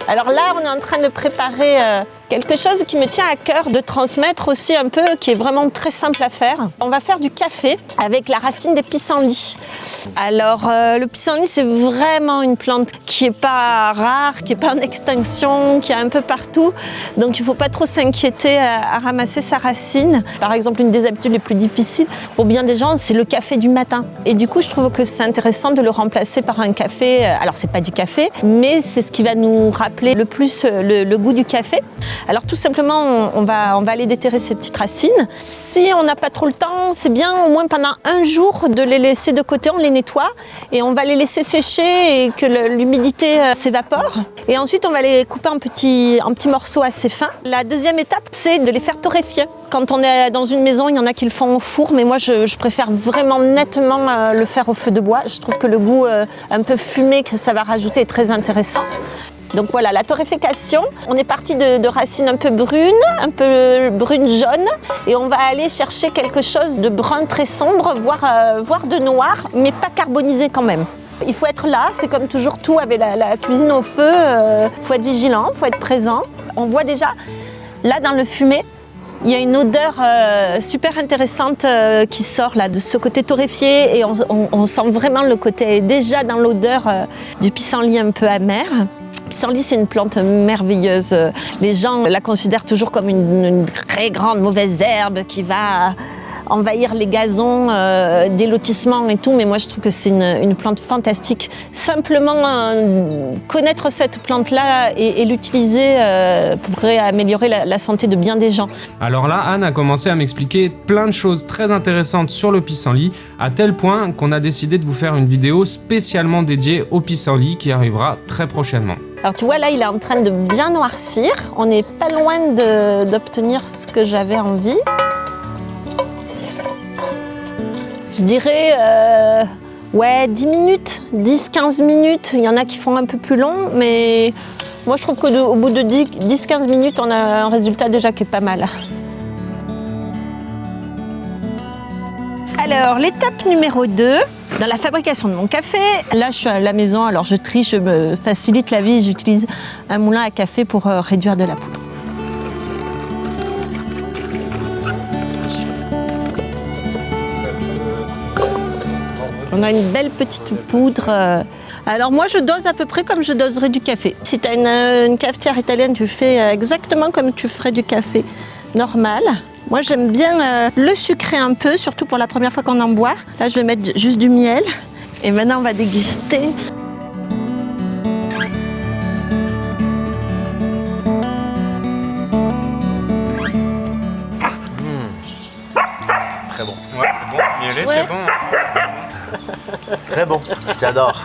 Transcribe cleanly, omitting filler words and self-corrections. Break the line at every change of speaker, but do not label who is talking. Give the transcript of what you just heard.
Alors là, on est en train de préparer quelque chose qui me tient à cœur de transmettre aussi un peu, qui est vraiment très simple à faire. On va faire du café avec la racine des pissenlits. Alors le pissenlit, c'est vraiment une plante qui n'est pas rare, qui n'est pas en extinction, qui est un peu partout. Donc il ne faut pas trop s'inquiéter à ramasser sa racine. Par exemple, une des habitudes les plus difficiles pour bien des gens, c'est le café du matin. Et du coup, je trouve que c'est intéressant de le remplacer par un café. Alors c'est pas du café, mais c'est ce qui va nous rappeler le plus le goût du café. Alors tout simplement, on va aller déterrer ces petites racines. Si on n'a pas trop le temps, c'est bien au moins pendant un jour de les laisser de côté, on les nettoie et on va les laisser sécher et que l'humidité s'évapore. Et ensuite, on va les couper en petits morceaux assez fins. La deuxième étape, c'est de les faire torréfier. Quand on est dans une maison, il y en a qui le font au four, mais moi je préfère vraiment nettement le faire au feu de bois. Je trouve que le goût un peu fumé que ça va rajouter est très intéressant. Donc voilà, la torréfaction, on est parti de racines un peu brunes jaunes, et on va aller chercher quelque chose de brun très sombre, voire de noir, mais pas carbonisé quand même. Il faut être là, c'est comme toujours tout avec la cuisine au feu, il faut être vigilant, il faut être présent. On voit déjà, là dans le fumet, il y a une odeur super intéressante qui sort là, de ce côté torréfié, et on sent vraiment le côté, déjà dans l'odeur du pissenlit un peu amer. Le pissenlit, c'est une plante merveilleuse. Les gens la considèrent toujours comme une très grande mauvaise herbe qui va envahir les gazons des lotissements et tout, mais moi je trouve que c'est une plante fantastique. Simplement connaître cette plante-là et l'utiliser pourrait améliorer la santé de bien des gens.
Alors là, Anne a commencé à m'expliquer plein de choses très intéressantes sur le pissenlit, à tel point qu'on a décidé de vous faire une vidéo spécialement dédiée au pissenlit qui arrivera très prochainement.
Alors tu vois, là il est en train de bien noircir, on n'est pas loin d'obtenir ce que j'avais envie. Je dirais 10 minutes, 10-15 minutes. Il y en a qui font un peu plus long, mais moi je trouve qu'au bout de 10-15 minutes, on a un résultat déjà qui est pas mal. Alors, l'étape numéro 2, dans la fabrication de mon café, là je suis à la maison, alors je triche, je me facilite la vie, j'utilise un moulin à café pour réduire de la poudre. On a une belle petite poudre. Alors moi je dose à peu près comme je doserais du café. Si tu as une cafetière italienne, tu fais exactement comme tu ferais du café normal. Moi j'aime bien le sucrer un peu, surtout pour la première fois qu'on en boit. Là je vais mettre juste du miel. Et maintenant on va déguster.
Très bon.
Ouais, c'est bon, mielé,
ouais.
c'est bon.
Très bon, j'adore.